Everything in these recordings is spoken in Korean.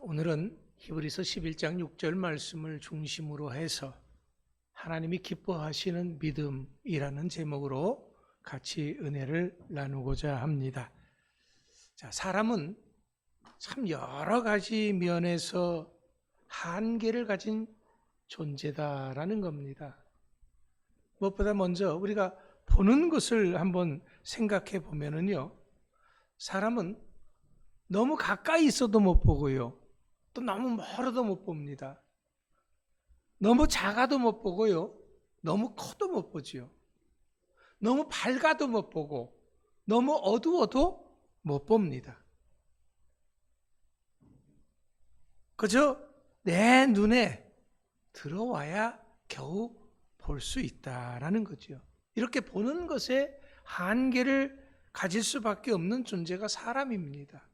오늘은 히브리서 11장 6절 말씀을 중심으로 해서 하나님이 기뻐하시는 믿음이라는 제목으로 같이 은혜를 나누고자 합니다. 자, 사람은 참 여러 가지 면에서 한계를 가진 존재다라는 겁니다. 무엇보다 먼저 우리가 보는 것을 한번 생각해 보면은요, 사람은 너무 가까이 있어도 못 보고요, 또 너무 멀어도 못 봅니다. 너무 작아도 못 보고요, 너무 커도 못 보지요. 너무 밝아도 못 보고 너무 어두워도 못 봅니다. 그저 내 눈에 들어와야 겨우 볼 수 있다라는 거죠. 이렇게 보는 것에 한계를 가질 수밖에 없는 존재가 사람입니다.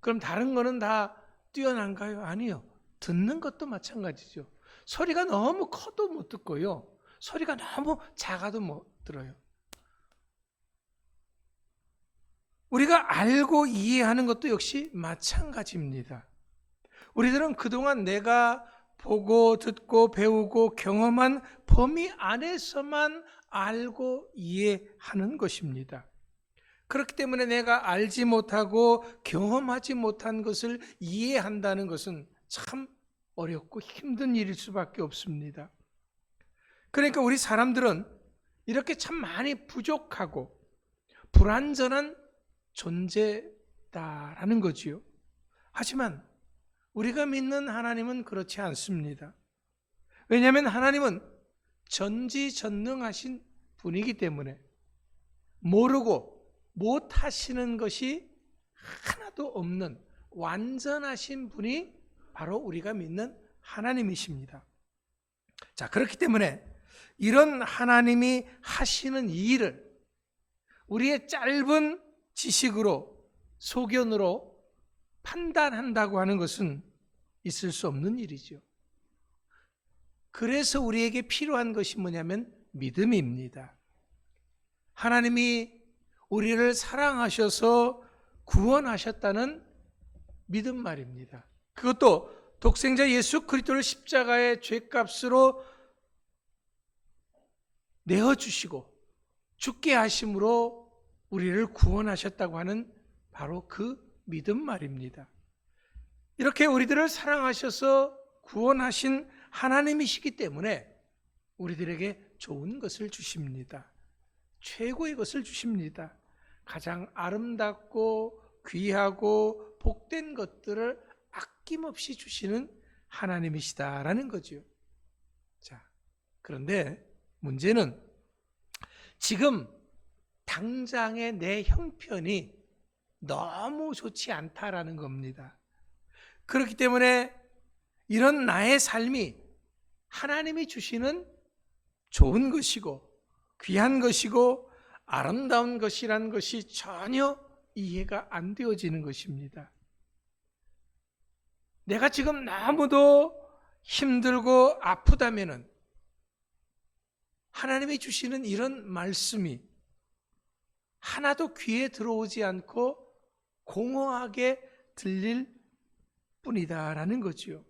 그럼 다른 거는 다 뛰어난가요? 아니요. 듣는 것도 마찬가지죠. 소리가 너무 커도 못 듣고요, 소리가 너무 작아도 못 들어요. 우리가 알고 이해하는 것도 역시 마찬가지입니다. 우리들은 그동안 내가 보고 듣고 배우고 경험한 범위 안에서만 알고 이해하는 것입니다. 그렇기 때문에 내가 알지 못하고 경험하지 못한 것을 이해한다는 것은 참 어렵고 힘든 일일 수밖에 없습니다. 그러니까 우리 사람들은 이렇게 참 많이 부족하고 불완전한 존재다라는 거지요. 하지만 우리가 믿는 하나님은 그렇지 않습니다. 왜냐하면 하나님은 전지전능하신 분이기 때문에 모르고 못하시는 것이 하나도 없는 완전하신 분이 바로 우리가 믿는 하나님이십니다. 자, 그렇기 때문에 이런 하나님이 하시는 이 일을 우리의 짧은 지식으로, 소견으로 판단한다고 하는 것은 있을 수 없는 일이죠. 그래서 우리에게 필요한 것이 뭐냐면 믿음입니다. 하나님이 우리를 사랑하셔서 구원하셨다는 믿음 말입니다. 그것도 독생자 예수 그리스도를 십자가의 죄값으로 내어주시고 죽게 하심으로 우리를 구원하셨다고 하는 바로 그 믿음 말입니다. 이렇게 우리들을 사랑하셔서 구원하신 하나님이시기 때문에 우리들에게 좋은 것을 주십니다. 최고의 것을 주십니다. 가장 아름답고 귀하고 복된 것들을 아낌없이 주시는 하나님이시다라는 거죠. 자, 그런데 문제는 지금 당장의 내 형편이 너무 좋지 않다라는 겁니다. 그렇기 때문에 이런 나의 삶이 하나님이 주시는 좋은 것이고 귀한 것이고 아름다운 것이라는 것이 전혀 이해가 안 되어지는 것입니다. 내가 지금 너무도 힘들고 아프다면은 하나님이 주시는 이런 말씀이 하나도 귀에 들어오지 않고 공허하게 들릴 뿐이다라는 거지요.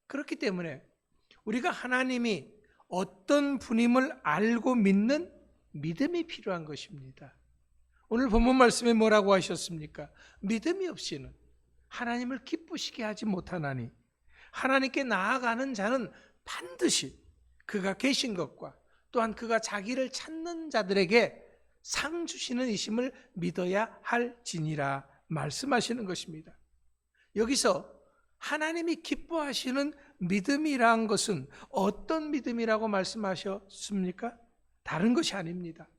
그렇기 때문에 우리가 하나님이 어떤 분임을 알고 믿는 믿음이 필요한 것입니다. 오늘 본문 말씀에 뭐라고 하셨습니까? 믿음이 없이는 하나님을 기쁘시게 하지 못하나니 하나님께 나아가는 자는 반드시 그가 계신 것과 또한 그가 자기를 찾는 자들에게 상 주시는 이심을 믿어야 할지니라 말씀하시는 것입니다. 여기서 하나님이 기뻐하시는 믿음이란 것은 어떤 믿음이라고 말씀하셨습니까? 다른 것이 아닙니다.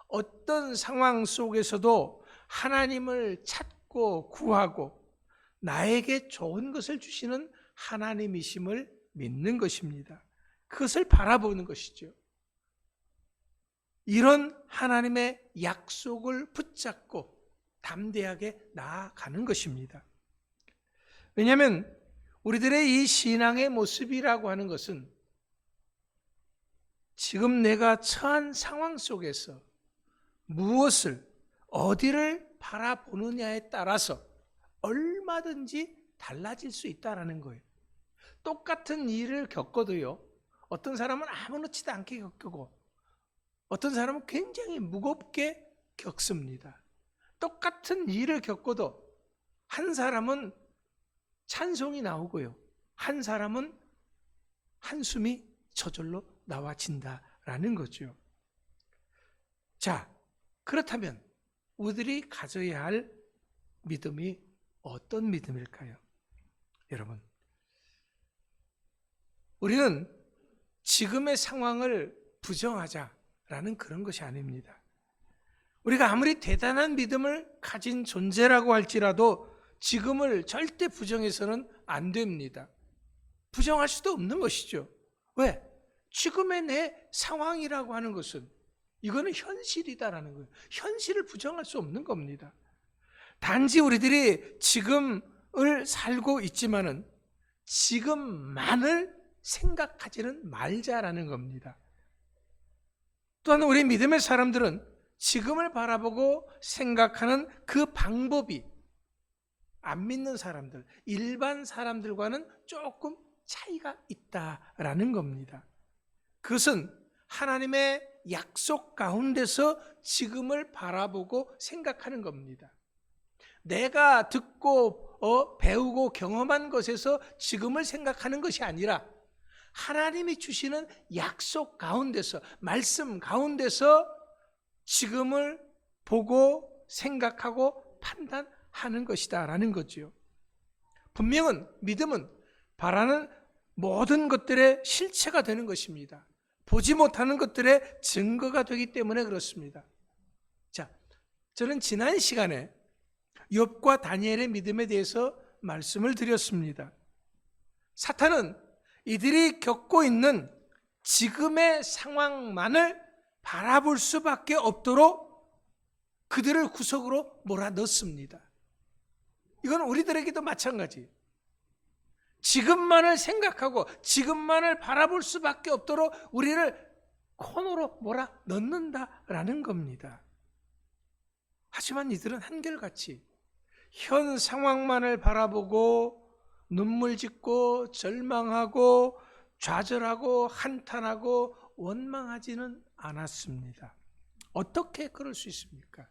어떤 상황 속에서도 하나님을 찾고 구하고 나에게 좋은 것을 주시는 하나님이심을 믿는 것입니다. 그것을 바라보는 것이죠. 이런 하나님의 약속을 붙잡고 담대하게 나아가는 것입니다. 왜냐하면 우리들의 이 신앙의 모습이라고 하는 것은 지금 내가 처한 상황 속에서 무엇을 어디를 바라보느냐에 따라서 얼마나 얼마든지 달라질 수 있다라는 거예요. 똑같은 일을 겪어도요, 어떤 사람은 아무렇지도 않게 겪고 어떤 사람은 굉장히 무겁게 겪습니다. 똑같은 일을 겪어도 한 사람은 찬송이 나오고요, 한 사람은 한숨이 저절로 나와진다라는 거죠. 자, 그렇다면 우리들이 가져야 할 믿음이 어떤 믿음일까요? 여러분, 우리는 지금의 상황을 부정하자라는 그런 것이 아닙니다. 우리가 아무리 대단한 믿음을 가진 존재라고 할지라도 지금을 절대 부정해서는 안 됩니다. 부정할 수도 없는 것이죠. 왜? 지금의 내 상황이라고 하는 것은 이거는 현실이다라는 거예요. 현실을 부정할 수 없는 겁니다. 단지 우리들이 지금을 살고 있지만은 지금만을 생각하지는 말자라는 겁니다. 또한 우리 믿음의 사람들은 지금을 바라보고 생각하는 그 방법이 안 믿는 사람들, 일반 사람들과는 조금 차이가 있다라는 겁니다. 그것은 하나님의 약속 가운데서 지금을 바라보고 생각하는 겁니다. 내가 듣고 배우고 경험한 것에서 지금을 생각하는 것이 아니라 하나님이 주시는 약속 가운데서, 말씀 가운데서 지금을 보고 생각하고 판단하는 것이다 라는 거지요. 분명은 믿음은 바라는 모든 것들의 실체가 되는 것입니다. 보지 못하는 것들의 증거가 되기 때문에 그렇습니다. 자, 저는 지난 시간에 욥과 다니엘의 믿음에 대해서 말씀을 드렸습니다. 사탄은 이들이 겪고 있는 지금의 상황만을 바라볼 수밖에 없도록 그들을 구석으로 몰아넣습니다. 이건 우리들에게도 마찬가지. 지금만을 생각하고 지금만을 바라볼 수밖에 없도록 우리를 코너로 몰아넣는다라는 겁니다. 하지만 이들은 한결같이 현 상황만을 바라보고 눈물 짓고 절망하고 좌절하고 한탄하고 원망하지는 않았습니다. 어떻게 그럴 수 있습니까?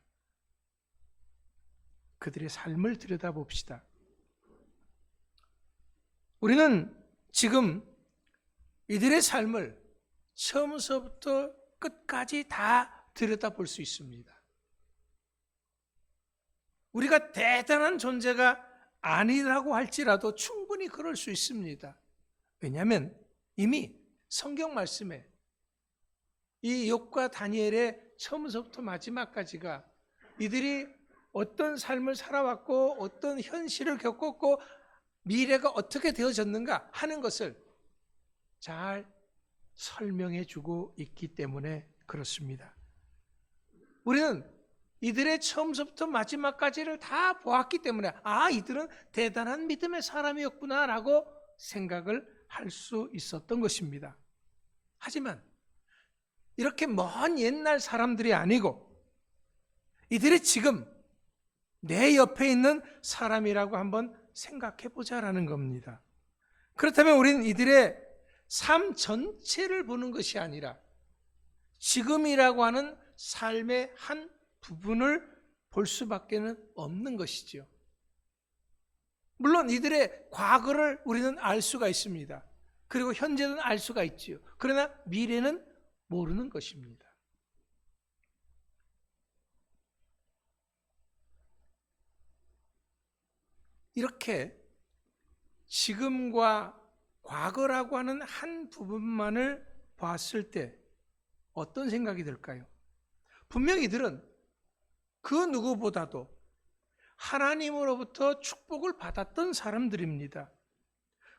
그들의 삶을 들여다봅시다. 우리는 지금 이들의 삶을 처음서부터 끝까지 다 들여다볼 수 있습니다. 우리가 대단한 존재가 아니라고 할지라도 충분히 그럴 수 있습니다. 왜냐하면 이미 성경 말씀에 이 욥과 다니엘의 처음서부터 마지막까지가 이들이 어떤 삶을 살아왔고 어떤 현실을 겪었고 미래가 어떻게 되어졌는가 하는 것을 잘 설명해 주고 있기 때문에 그렇습니다. 우리는 이들의 처음서부터 마지막까지를 다 보았기 때문에 이들은 대단한 믿음의 사람이었구나라고 생각을 할 수 있었던 것입니다. 하지만 이렇게 먼 옛날 사람들이 아니고 이들이 지금 내 옆에 있는 사람이라고 한번 생각해 보자라는 겁니다. 그렇다면 우리는 이들의 삶 전체를 보는 것이 아니라 지금이라고 하는 삶의 한 부분을 볼 수밖에 없는 것이죠. 물론 이들의 과거를 우리는 알 수가 있습니다. 그리고 현재는 알 수가 있지요. 그러나 미래는 모르는 것입니다. 이렇게 지금과 과거라고 하는 한 부분만을 봤을 때 어떤 생각이 들까요? 분명히 이들은 그 누구보다도 하나님으로부터 축복을 받았던 사람들입니다.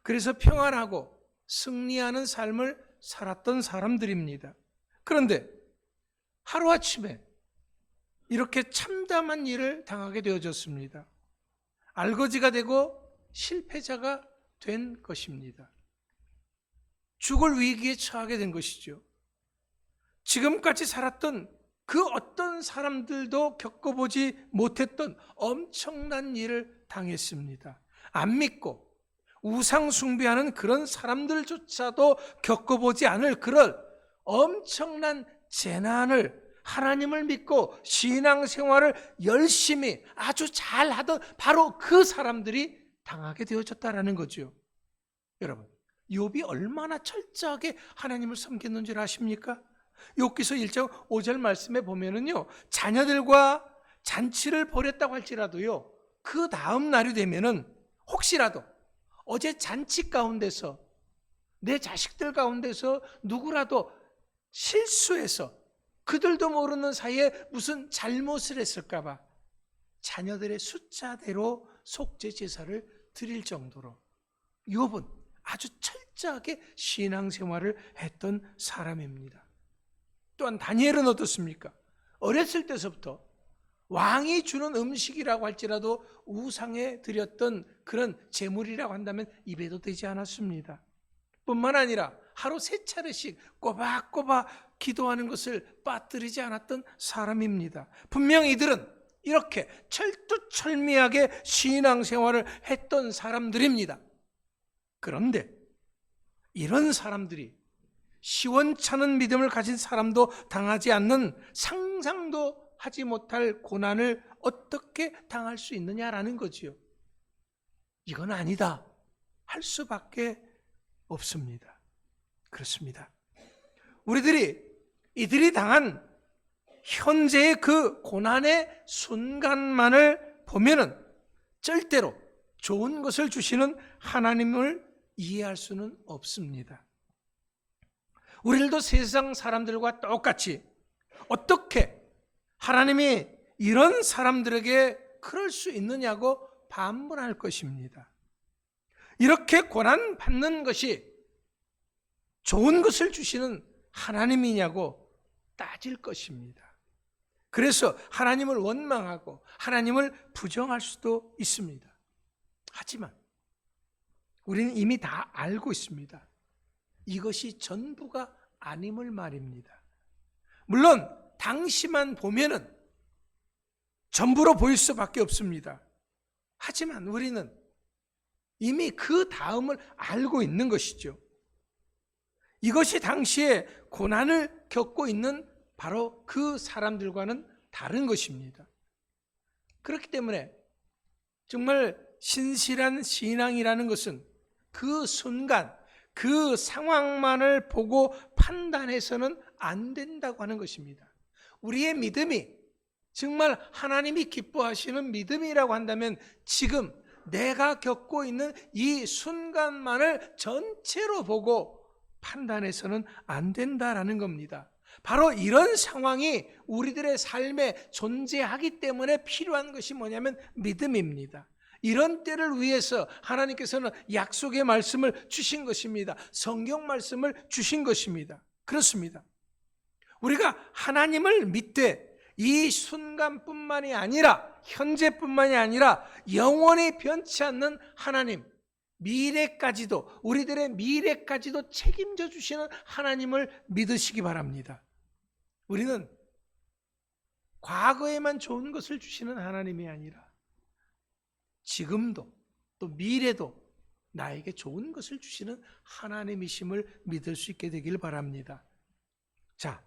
그래서 평안하고 승리하는 삶을 살았던 사람들입니다. 그런데 하루아침에 이렇게 참담한 일을 당하게 되어졌습니다. 알거지가 되고 실패자가 된 것입니다. 죽을 위기에 처하게 된 것이죠. 지금까지 살았던 그 어떤 사람들도 겪어보지 못했던 엄청난 일을 당했습니다. 안 믿고 우상 숭배하는 그런 사람들조차도 겪어보지 않을 그런 엄청난 재난을 하나님을 믿고 신앙생활을 열심히 아주 잘하던 바로 그 사람들이 당하게 되어졌다라는 거죠. 여러분, 욥이 얼마나 철저하게 하나님을 섬겼는 줄 아십니까? 욥기서 1장 5절 말씀에 보면은요, 자녀들과 잔치를 벌였다고 할지라도요, 그 다음 날이 되면은 혹시라도 어제 잔치 가운데서 내 자식들 가운데서 누구라도 실수해서 그들도 모르는 사이에 무슨 잘못을 했을까 봐 자녀들의 숫자대로 속죄 제사를 드릴 정도로 욥은 아주 철저하게 신앙생활을 했던 사람입니다. 또한 다니엘은 어떻습니까? 어렸을 때서부터 왕이 주는 음식이라고 할지라도 우상에 드렸던 그런 제물이라고 한다면 입에도 되지 않았습니다. 뿐만 아니라 하루 3차례씩 꼬박꼬박 기도하는 것을 빠뜨리지 않았던 사람입니다. 분명히 이들은 이렇게 철두철미하게 신앙생활을 했던 사람들입니다. 그런데 이런 사람들이 시원찮은 믿음을 가진 사람도 당하지 않는 상상도 하지 못할 고난을 어떻게 당할 수 있느냐라는 거지요. 이건 아니다 할 수밖에 없습니다. 그렇습니다. 이들이 당한 현재의 그 고난의 순간만을 보면은 절대로 좋은 것을 주시는 하나님을 이해할 수는 없습니다. 우리들도 세상 사람들과 똑같이 어떻게 하나님이 이런 사람들에게 그럴 수 있느냐고 반문할 것입니다. 이렇게 고난받는 것이 좋은 것을 주시는 하나님이냐고 따질 것입니다. 그래서 하나님을 원망하고 하나님을 부정할 수도 있습니다. 하지만 우리는 이미 다 알고 있습니다. 이것이 전부가 아님을 말입니다. 물론 당시만 보면은 전부로 보일 수밖에 없습니다. 하지만 우리는 이미 그 다음을 알고 있는 것이죠. 이것이 당시에 고난을 겪고 있는 바로 그 사람들과는 다른 것입니다. 그렇기 때문에 정말 신실한 신앙이라는 것은 그 순간 그 상황만을 보고 판단해서는 안 된다고 하는 것입니다. 우리의 믿음이 정말 하나님이 기뻐하시는 믿음이라고 한다면 지금 내가 겪고 있는 이 순간만을 전체로 보고 판단해서는 안 된다라는 겁니다. 바로 이런 상황이 우리들의 삶에 존재하기 때문에 필요한 것이 뭐냐면 믿음입니다. 이런 때를 위해서 하나님께서는 약속의 말씀을 주신 것입니다. 성경 말씀을 주신 것입니다. 그렇습니다. 우리가 하나님을 믿되 이 순간뿐만이 아니라 현재뿐만이 아니라 영원히 변치 않는 하나님, 미래까지도 우리들의 미래까지도 책임져 주시는 하나님을 믿으시기 바랍니다. 우리는 과거에만 좋은 것을 주시는 하나님이 아니라 지금도 또 미래도 나에게 좋은 것을 주시는 하나님이심을 믿을 수 있게 되길 바랍니다. 자,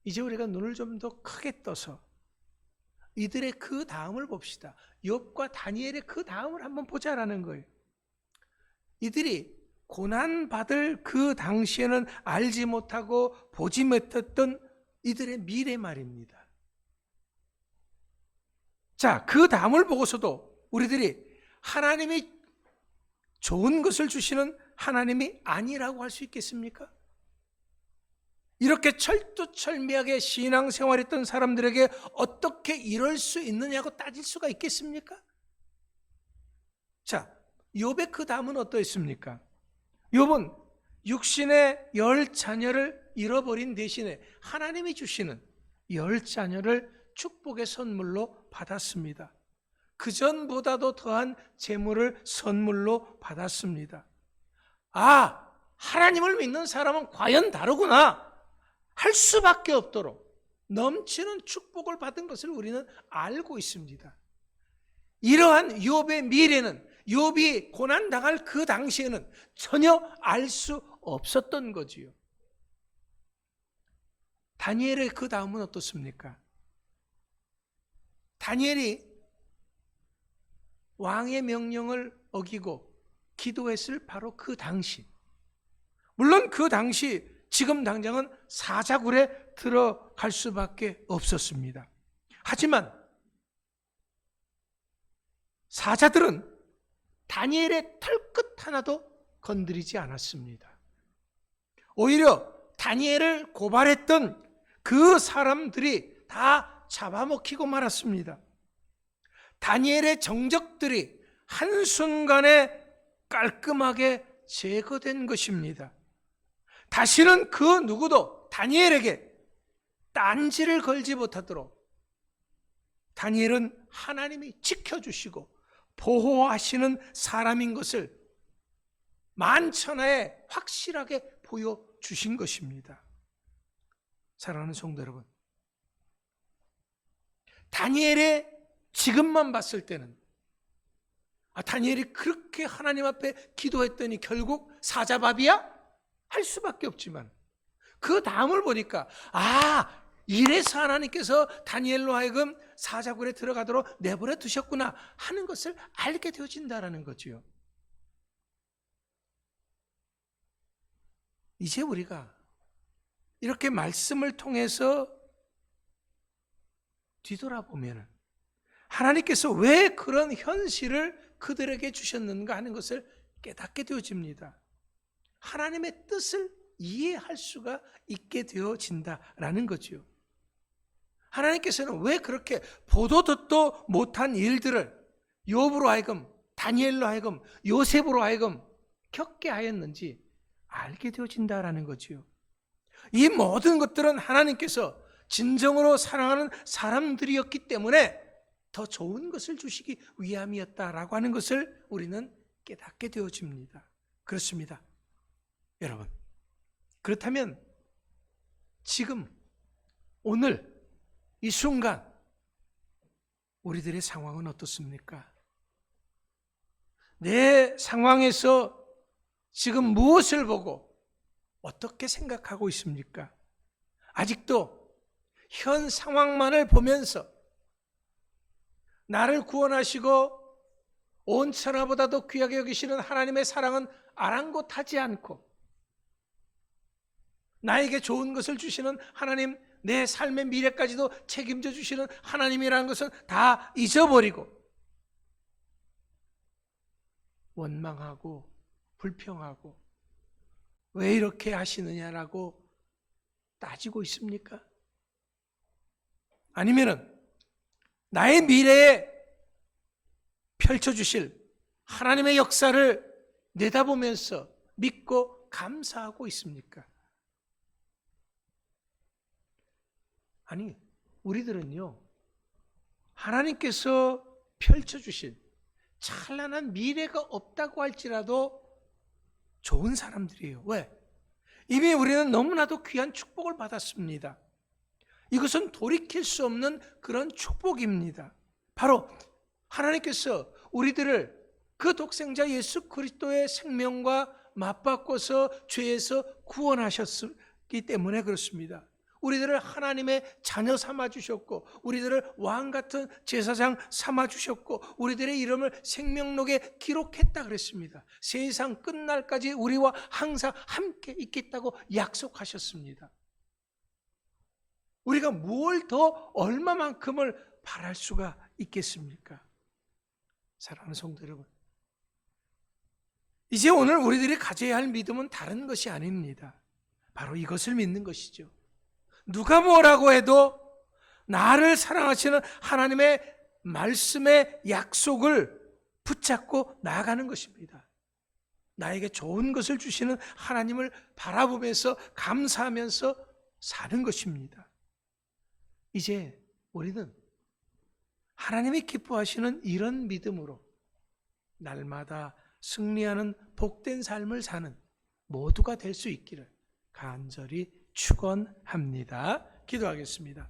이제 우리가 눈을 좀 더 크게 떠서 이들의 그 다음을 봅시다. 욥과 다니엘의 그 다음을 한번 보자라는 거예요. 이들이 고난받을 그 당시에는 알지 못하고 보지 못했던 이들의 미래 말입니다. 자, 그 다음을 보고서도 우리들이 하나님이 좋은 것을 주시는 하나님이 아니라고 할 수 있겠습니까? 이렇게 철두철미하게 신앙생활했던 사람들에게 어떻게 이럴 수 있느냐고 따질 수가 있겠습니까? 자, 욥의 그 다음은 어떠했습니까? 욥은 육신의 10자녀를 잃어버린 대신에 하나님이 주시는 10자녀를 축복의 선물로 받았습니다. 그전보다도 더한 재물을 선물로 받았습니다. 아, 하나님을 믿는 사람은 과연 다르구나 할 수밖에 없도록 넘치는 축복을 받은 것을 우리는 알고 있습니다. 이러한 욥의 미래는 욥이 고난당할 그 당시에는 전혀 알 수 없었던 거지요. 다니엘의 그 다음은 어떻습니까? 다니엘이 왕의 명령을 어기고 기도했을 바로 그 당시, 물론 그 당시 지금 당장은 사자굴에 들어갈 수밖에 없었습니다. 하지만 사자들은 다니엘의 털끝 하나도 건드리지 않았습니다. 오히려 다니엘을 고발했던 그 사람들이 다 잡아먹히고 말았습니다. 다니엘의 정적들이 한순간에 깔끔하게 제거된 것입니다. 다시는 그 누구도 다니엘에게 딴지를 걸지 못하도록 다니엘은 하나님이 지켜주시고 보호하시는 사람인 것을 만천하에 확실하게 보여주신 것입니다. 사랑하는 성도 여러분, 다니엘의 지금만 봤을 때는 다니엘이 그렇게 하나님 앞에 기도했더니 결국 사자밥이야? 할 수밖에 없지만 그 다음을 보니까 이래서 하나님께서 다니엘로 하여금 사자굴에 들어가도록 내버려 두셨구나 하는 것을 알게 되어진다는 거지요. 이제 우리가 이렇게 말씀을 통해서 뒤돌아보면 하나님께서 왜 그런 현실을 그들에게 주셨는가 하는 것을 깨닫게 되어집니다. 하나님의 뜻을 이해할 수가 있게 되어진다라는 거죠. 하나님께서는 왜 그렇게 보도 듣도 못한 일들을 욥으로 하여금, 다니엘로 하여금, 요셉으로 하여금 겪게 하였는지 알게 되어진다라는 거지요. 이 모든 것들은 하나님께서 진정으로 사랑하는 사람들이었기 때문에 더 좋은 것을 주시기 위함이었다라고 하는 것을 우리는 깨닫게 되어집니다. 그렇습니다. 여러분, 그렇다면 지금 오늘 이 순간 우리들의 상황은 어떻습니까? 내 상황에서 지금 무엇을 보고 어떻게 생각하고 있습니까? 아직도 현 상황만을 보면서 나를 구원하시고 온 천하보다도 귀하게 여기시는 하나님의 사랑은 아랑곳하지 않고 나에게 좋은 것을 주시는 하나님, 내 삶의 미래까지도 책임져 주시는 하나님이라는 것은 다 잊어버리고 원망하고 불평하고 왜 이렇게 하시느냐라고 따지고 있습니까? 아니면은 나의 미래에 펼쳐주실 하나님의 역사를 내다보면서 믿고 감사하고 있습니까? 아니, 우리들은요, 하나님께서 펼쳐주실 찬란한 미래가 없다고 할지라도 좋은 사람들이에요. 왜? 이미 우리는 너무나도 귀한 축복을 받았습니다. 이것은 돌이킬 수 없는 그런 축복입니다. 바로 하나님께서 우리들을 그 독생자 예수 그리스도의 생명과 맞바꿔서 죄에서 구원하셨기 때문에 그렇습니다. 우리들을 하나님의 자녀 삼아주셨고 우리들을 왕같은 제사장 삼아주셨고 우리들의 이름을 생명록에 기록했다 그랬습니다. 세상 끝날까지 우리와 항상 함께 있겠다고 약속하셨습니다. 우리가 뭘 더 얼마만큼을 바랄 수가 있겠습니까? 사랑하는 성도 여러분, 이제 오늘 우리들이 가져야 할 믿음은 다른 것이 아닙니다. 바로 이것을 믿는 것이죠. 누가 뭐라고 해도 나를 사랑하시는 하나님의 말씀의 약속을 붙잡고 나아가는 것입니다. 나에게 좋은 것을 주시는 하나님을 바라보면서 감사하면서 사는 것입니다. 이제 우리는 하나님이 기뻐하시는 이런 믿음으로 날마다 승리하는 복된 삶을 사는 모두가 될 수 있기를 간절히 축원합니다. 기도하겠습니다.